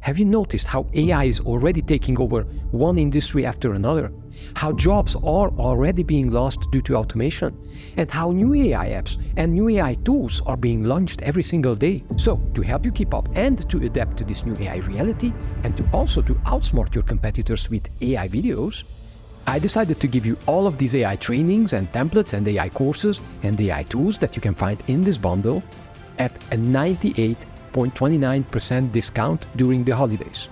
Have you noticed how AI is already taking over one industry after another? How jobs are already being lost due to automation? And how new AI apps and new AI tools are being launched every single day? So, to help you keep up and to adapt to this new AI reality, and to also to outsmart your competitors with AI videos, I decided to give you all of these AI trainings and templates and AI courses and AI tools that you can find in this bundle at a 98.29% discount during the holidays.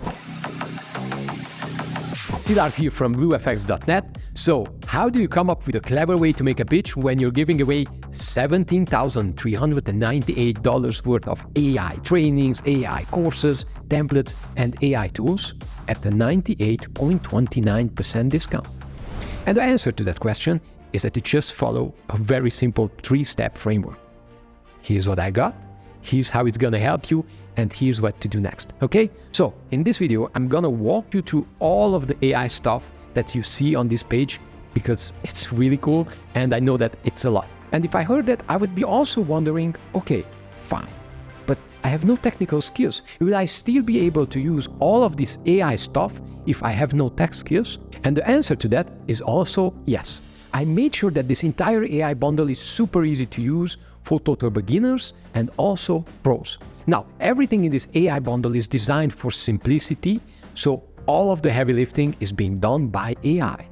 Siddharth here from BlueFX.net. So, how do you come up with a clever way to make a pitch when you're giving away $17,398 worth of AI trainings, AI courses, templates, and AI tools at the 98.29% discount? And the answer to that question is that you just follow a very simple 3-step framework. Here's what I got, here's how it's gonna help you, and here's what to do next, okay? So, in this video, I'm gonna walk you through all of the AI stuff that you see on this page because it's really cool and I know that it's a lot. And if I heard that, I would be also wondering, okay, fine, but I have no technical skills. Will I still be able to use all of this AI stuff if I have no tech skills? And the answer to that is also yes. I made sure that this entire AI bundle is super easy to use for total beginners and also pros. Now, everything in this AI bundle is designed for simplicity, so all of the heavy lifting is being done by AI.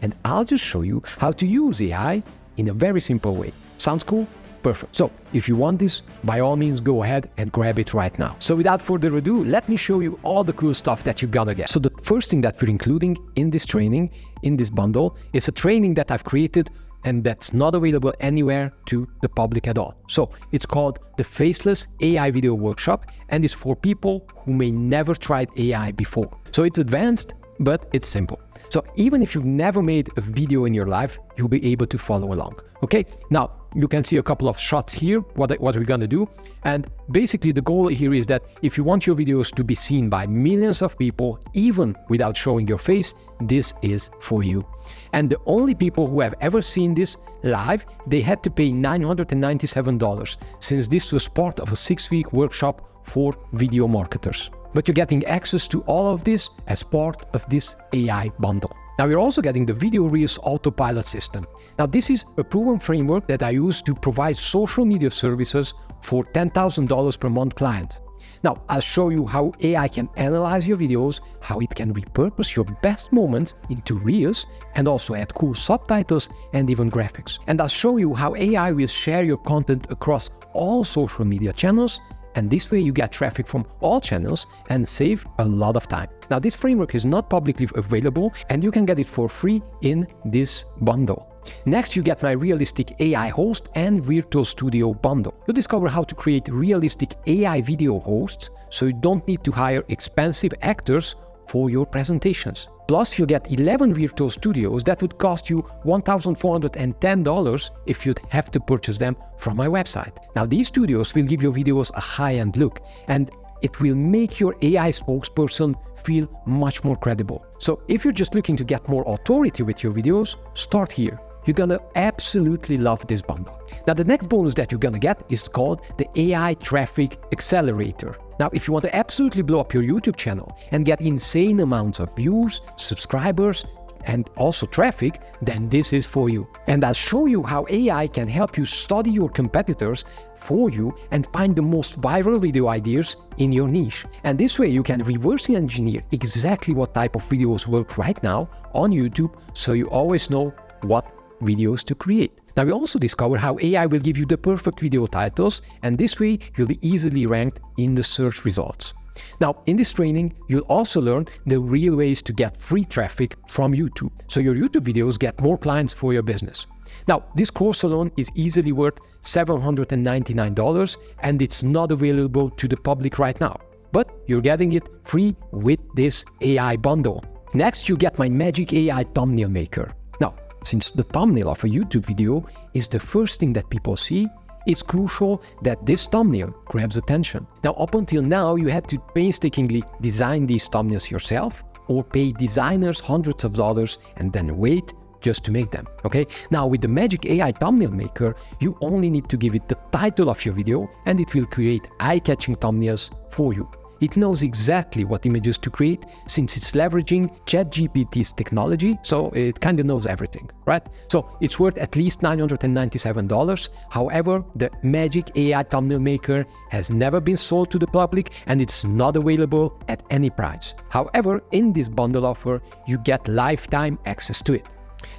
And I'll just show you how to use AI in a very simple way. Sounds cool? Perfect. So, if you want this, by all means go ahead and grab it right now. So without further ado, let me show you all the cool stuff that you're gonna get. So the first thing that we're including in this training, in this bundle, is a training that I've created and that's not available anywhere to the public at all. So it's called the Faceless AI Video Workshop and is for people who may never tried AI before. So it's advanced, but it's simple. So even if you've never made a video in your life, you'll be able to follow along. Okay, now you can see a couple of shots here, what we're gonna do. And basically the goal here is that if you want your videos to be seen by millions of people, even without showing your face, this is for you. And the only people who have ever seen this live, they had to pay $997 since this was part of a 6-week workshop for video marketers. But you're getting access to all of this as part of this AI bundle. Now you're also getting the Video Reels Autopilot system. Now this is a proven framework that I use to provide social media services for $10,000 per month clients. Now I'll show you how AI can analyze your videos, how it can repurpose your best moments into Reels, and also add cool subtitles and even graphics. And I'll show you how AI will share your content across all social media channels, and this way you get traffic from all channels and save a lot of time. Now this framework is not publicly available and you can get it for free in this bundle. Next, you get my Realistic AI Host and Virtual Studio bundle. You'll discover how to create realistic AI video hosts so you don't need to hire expensive actors for your presentations. Plus, you'll get 11 virtual studios that would cost you $1,410 if you'd have to purchase them from my website. Now, these studios will give your videos a high-end look, and it will make your AI spokesperson feel much more credible. So if you're just looking to get more authority with your videos, start here. You're gonna absolutely love this bundle. Now, the next bonus that you're gonna get is called the AI Traffic Accelerator. Now, if you want to absolutely blow up your YouTube channel and get insane amounts of views, subscribers, and also traffic, then this is for you. And I'll show you how AI can help you study your competitors for you and find the most viral video ideas in your niche. And this way you can reverse engineer exactly what type of videos work right now on YouTube, so you always know what videos to create. Now we also discover how AI will give you the perfect video titles, and this way you'll be easily ranked in the search results. Now in this training, you'll also learn the real ways to get free traffic from YouTube, so your YouTube videos get more clients for your business. Now this course alone is easily worth $799 and it's not available to the public right now, but you're getting it free with this AI bundle. Next, you get my Magic AI Thumbnail Maker. Now, since the thumbnail of a YouTube video is the first thing that people see, it's crucial that this thumbnail grabs attention. Now, up until now, you had to painstakingly design these thumbnails yourself or pay designers hundreds of dollars and then wait just to make them, okay? Now, with the Magic AI Thumbnail Maker, you only need to give it the title of your video and it will create eye-catching thumbnails for you. It knows exactly what images to create since it's leveraging ChatGPT's technology, so it kind of knows everything, right? So it's worth at least $997. However, the Magic AI thumbnail maker has never been sold to the public and it's not available at any price. However, in this bundle offer, you get lifetime access to it.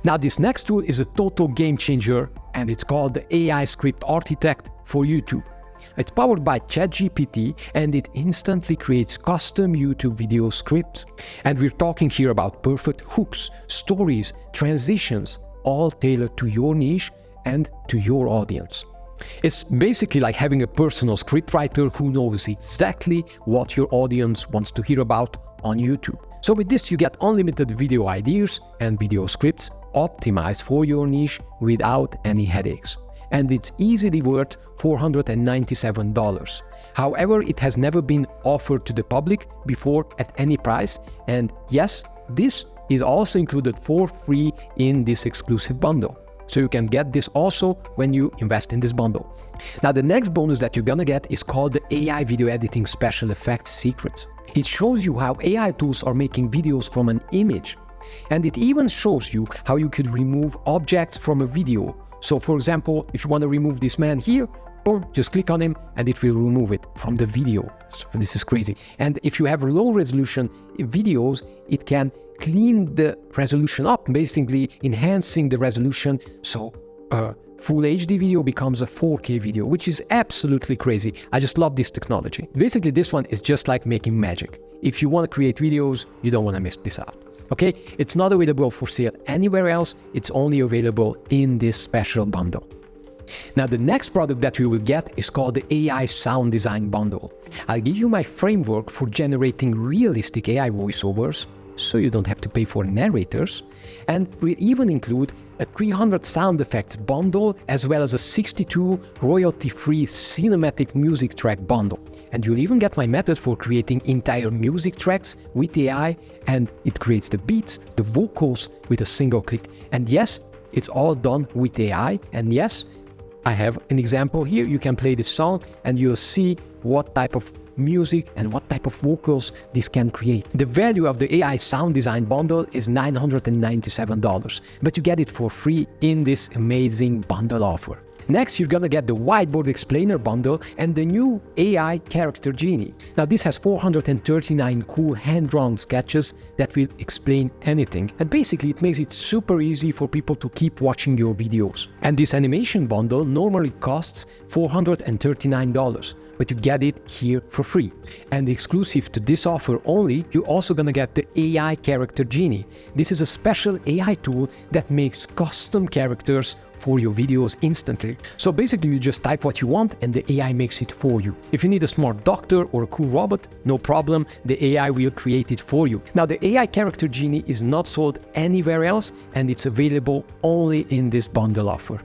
Now, this next tool is a total game changer and it's called the AI Script Architect for YouTube. It's powered by ChatGPT and it instantly creates custom YouTube video scripts. And we're talking here about perfect hooks, stories, transitions, all tailored to your niche and to your audience. It's basically like having a personal scriptwriter who knows exactly what your audience wants to hear about on YouTube. So with this, you get unlimited video ideas and video scripts optimized for your niche without any headaches. And it's easily worth $497. However, it has never been offered to the public before at any price. And yes, this is also included for free in this exclusive bundle. So you can get this also when you invest in this bundle. Now, the next bonus that you're gonna get is called the AI Video Editing Special Effects Secrets. It shows you how AI tools are making videos from an image. And it even shows you how you could remove objects from a video. So for example, if you want to remove this man here, boom, just click on him and it will remove it from the video. So this is crazy. And if you have low resolution videos, it can clean the resolution up, basically enhancing the resolution. So full HD video becomes a 4K video, which is absolutely crazy. I just love this technology. Basically, this one is just like making magic. If you want to create videos, you don't want to miss this out. Okay, it's not available for sale anywhere else. It's only available in this special bundle. Now, the next product that we will get is called the AI Sound Design Bundle. I'll give you my framework for generating realistic AI voiceovers, so you don't have to pay for narrators. And we'll even include a 300 sound effects bundle, as well as a 62 royalty-free cinematic music track bundle. And you'll even get my method for creating entire music tracks with AI, and it creates the beats, the vocals with a single click. And yes, it's all done with AI. And yes, I have an example here. You can play this song and you'll see what type of music and what type of vocals this can create. The value of the AI Sound Design Bundle is $997, but you get it for free in this amazing bundle offer. Next, you're gonna get the Whiteboard Explainer Bundle and the new AI Character Genie. Now, this has 439 cool hand-drawn sketches that will explain anything. And basically, it makes it super easy for people to keep watching your videos. And this animation bundle normally costs $439, but you get it here for free. And exclusive to this offer only, you're also gonna get the AI Character Genie. This is a special AI tool that makes custom characters for your videos instantly. So basically, you just type what you want and the AI makes it for you. If you need a smart doctor or a cool robot, no problem, the AI will create it for you. Now, the AI Character Genie is not sold anywhere else and it's available only in this bundle offer.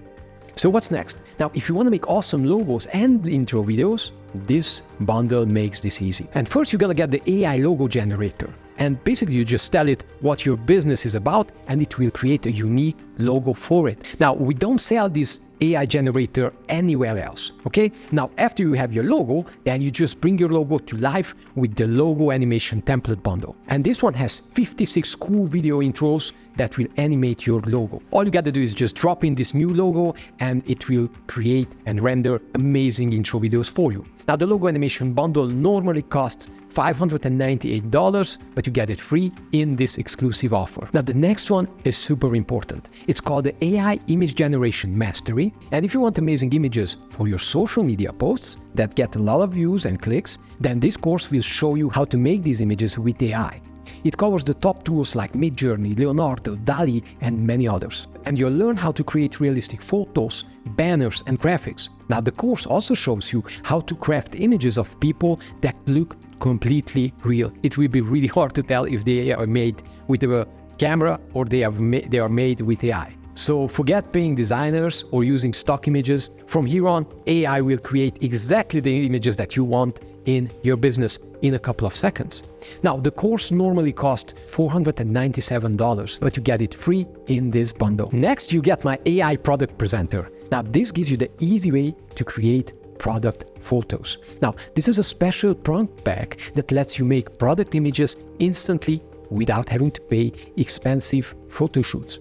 So what's next? Now, if you want to make awesome logos and intro videos, this bundle makes this easy. And first, you're gonna get the AI logo generator. And basically, you just tell it what your business is about and it will create a unique logo for it. Now, we don't sell this AI generator anywhere else, okay? Now, after you have your logo, then you just bring your logo to life with the logo animation template bundle. And this one has 56 cool video intros that will animate your logo. All you gotta do is just drop in this new logo and it will create and render amazing intro videos for you. Now, the logo animation bundle normally costs $598, but you get it free in this exclusive offer. Now, the next one is super important. It's called the AI Image Generation Mastery. And if you want amazing images for your social media posts that get a lot of views and clicks, then this course will show you how to make these images with AI. It covers the top tools like Midjourney, Leonardo, DALL-E, and many others. And you'll learn how to create realistic photos, banners, and graphics. Now, the course also shows you how to craft images of people that look completely real. It will be really hard to tell if they are made with a camera or they are made with AI. So forget paying designers or using stock images. From here on, AI will create exactly the images that you want in your business in a couple of seconds. Now, the course normally costs $497, but you get it free in this bundle. Next, you get my AI product presenter. Now, this gives you the easy way to create product photos. Now, this is a special prompt pack that lets you make product images instantly without having to pay expensive photo shoots.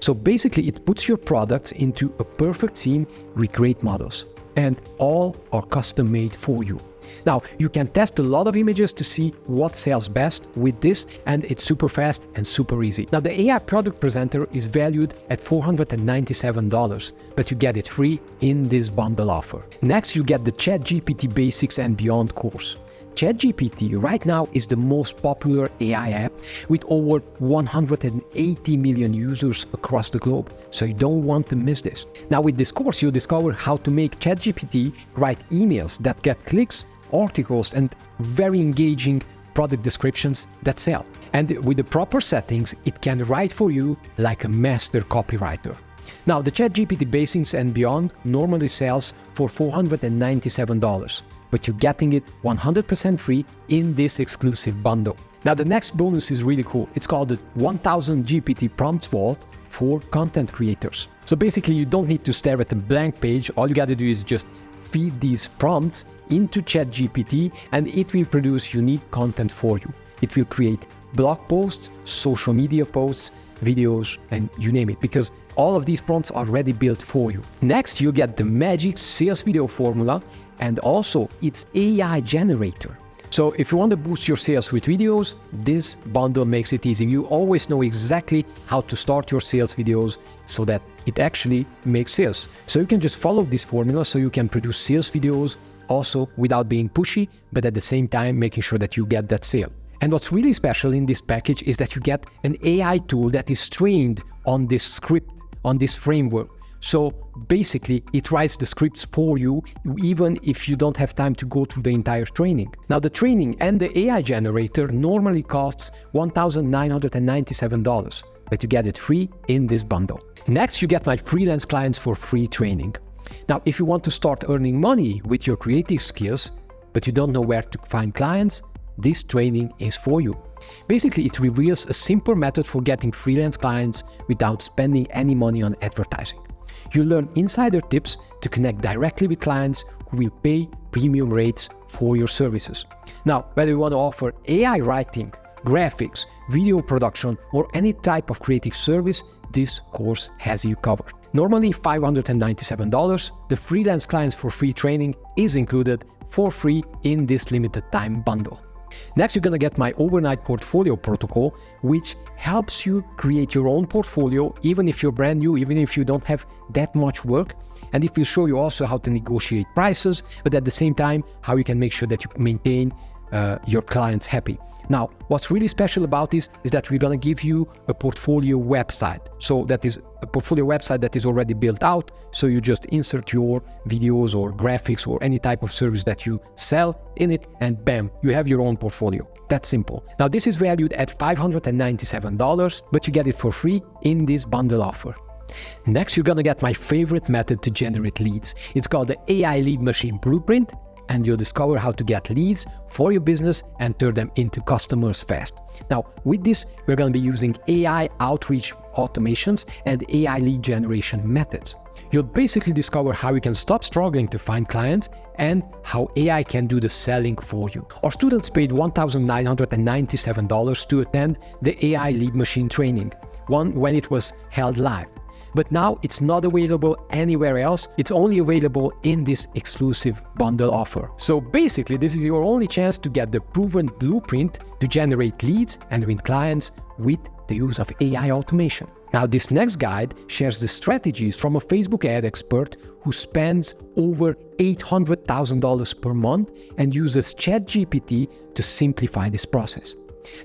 So basically, it puts your products into a perfect scene with great models, and all are custom made for you. Now, you can test a lot of images to see what sells best with this, and it's super fast and super easy. Now, the AI product presenter is valued at $497, but you get it free in this bundle offer. Next, you get the ChatGPT Basics and Beyond course. ChatGPT right now is the most popular AI app with over 180 million users across the globe, so you don't want to miss this. Now, with this course, you'll discover how to make ChatGPT write emails that get clicks, articles, and very engaging product descriptions that sell. And with the proper settings, it can write for you like a master copywriter. Now, the ChatGPT Basics and Beyond normally sells for $497, but you're getting it 100% free in this exclusive bundle. Now, the next bonus is really cool. It's called the 1000 GPT Prompts Vault for content creators. So basically, you don't need to stare at a blank page. All you got to do is just feed these prompts into ChatGPT, and it will produce unique content for you. It will create blog posts, social media posts, videos, and you name it, because all of these prompts are already built for you. Next, you get the magic sales video formula and also its AI generator. So if you want to boost your sales with videos, this bundle makes it easy. You always know exactly how to start your sales videos so that it actually makes sales. So you can just follow this formula so you can produce sales videos also without being pushy, but at the same time making sure that you get that sale. And what's really special in this package is that you get an AI tool that is trained on this script, on this framework. So basically, it writes the scripts for you, even if you don't have time to go through the entire training. Now, the training and the AI generator normally costs $1,997, but you get it free in this bundle. Next, you get my freelance clients for free training. Now, if you want to start earning money with your creative skills, but you don't know where to find clients, this training is for you. Basically, it reveals a simple method for getting freelance clients without spending any money on advertising. You learn insider tips to connect directly with clients who will pay premium rates for your services. Now, whether you want to offer AI writing, graphics, video production, or any type of creative service, this course has you covered. Normally $597, the freelance clients for free training is included for free in this limited time bundle. Next, you're gonna get my overnight portfolio protocol, which helps you create your own portfolio, even if you're brand new, even if you don't have that much work. And it will show you also how to negotiate prices, but at the same time, how you can make sure that you maintain your clients happy. Now, what's really special about this is that we're gonna give you a portfolio website. So that is a portfolio website that is already built out. So you just insert your videos or graphics or any type of service that you sell in it, and bam, you have your own portfolio. That's simple. Now, this is valued at $597, but you get it for free in this bundle offer. Next, you're gonna get my favorite method to generate leads. It's called the AI Lead Machine Blueprint, and you'll discover how to get leads for your business and turn them into customers fast. Now, with this, we're going to be using AI outreach automations and AI lead generation methods. You'll basically discover how you can stop struggling to find clients and how AI can do the selling for you. Our students paid $1,997 to attend the AI Lead Machine training, when it was held live. But now it's not available anywhere else. It's only available in this exclusive bundle offer. So basically, this is your only chance to get the proven blueprint to generate leads and win clients with the use of AI automation. Now, this next guide shares the strategies from a Facebook ad expert who spends over $800,000 per month and uses ChatGPT to simplify this process.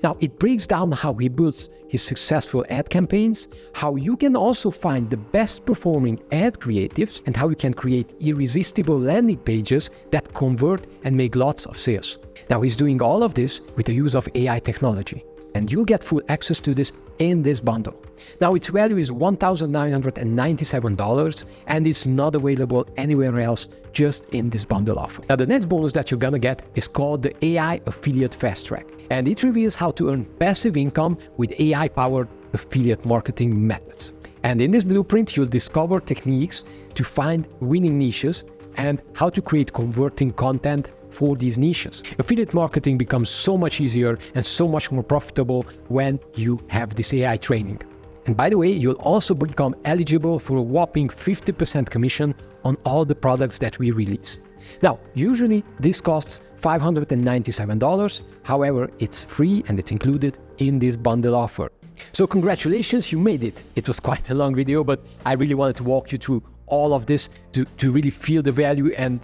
Now, it breaks down how he builds his successful ad campaigns, how you can also find the best performing ad creatives, and how you can create irresistible landing pages that convert and make lots of sales. Now, he's doing all of this with the use of AI technology, and you'll get full access to this in this bundle. Now, its value is $1,997, and it's not available anywhere else, just in this bundle offer. Now, the next bonus that you're gonna get is called the AI Affiliate Fast Track, and it reveals how to earn passive income with AI-powered affiliate marketing methods. And in this blueprint, you'll discover techniques to find winning niches, and how to create converting content for these niches. Affiliate marketing becomes so much easier and so much more profitable when you have this AI training. And by the way, you'll also become eligible for a whopping 50% commission on all the products that we release. Now, usually this costs $597. However, it's free and it's included in this bundle offer. So congratulations, you made it. It was quite a long video, but I really wanted to walk you through all of this to really feel the value and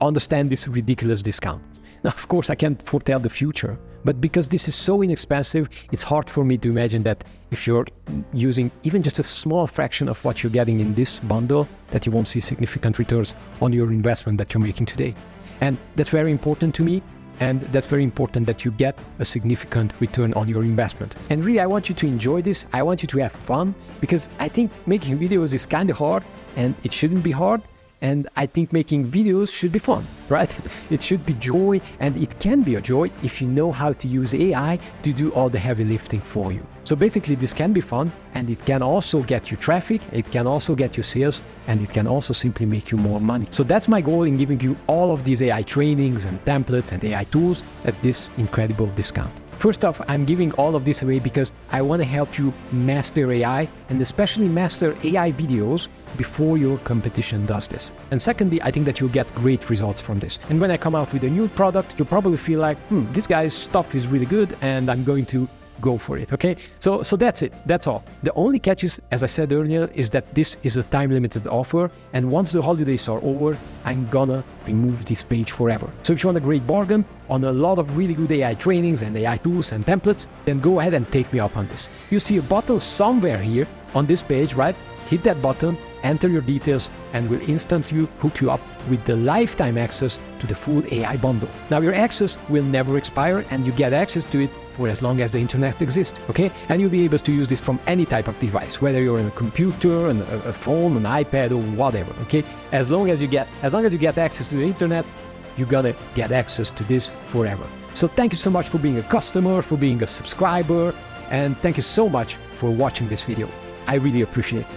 understand this ridiculous discount. Now, of course, I can't foretell the future, but because this is so inexpensive, it's hard for me to imagine that if you're using even just a small fraction of what you're getting in this bundle, that you won't see significant returns on your investment that you're making today. And that's very important to me. And that's very important that you get a significant return on your investment. And really, I want you to enjoy this. I want you to have fun, because I think making videos is kind of hard and it shouldn't be hard. And I think making videos should be fun, right? It should be joy, and it can be a joy if you know how to use AI to do all the heavy lifting for you. So basically, this can be fun, and it can also get you traffic, it can also get you sales, and it can also simply make you more money. So that's my goal in giving you all of these AI trainings and templates and AI tools at this incredible discount. First off, I'm giving all of this away because I want to help you master AI, and especially master AI videos before your competition does this. And secondly, I think that you'll get great results from this. And when I come out with a new product, you'll probably feel like, this guy's stuff is really good and I'm going to go for it, okay? So that's it, that's all. The only catch is, as I said earlier, is that this is a time-limited offer, and once the holidays are over, I'm gonna remove this page forever. So if you want a great bargain on a lot of really good AI trainings and AI tools and templates, then go ahead and take me up on this. You see a button somewhere here on this page, right? Hit that button, enter your details, and we'll instantly hook you up with the lifetime access to the full AI bundle. Now, your access will never expire, and you get access to it for as long as the internet exists, okay? And you'll be able to use this from any type of device, whether you're on a computer, a phone, an iPad, or whatever, okay? As long as you get access to the internet, you're gonna get access to this forever. So thank you so much for being a customer, for being a subscriber, and thank you so much for watching this video. I really appreciate it.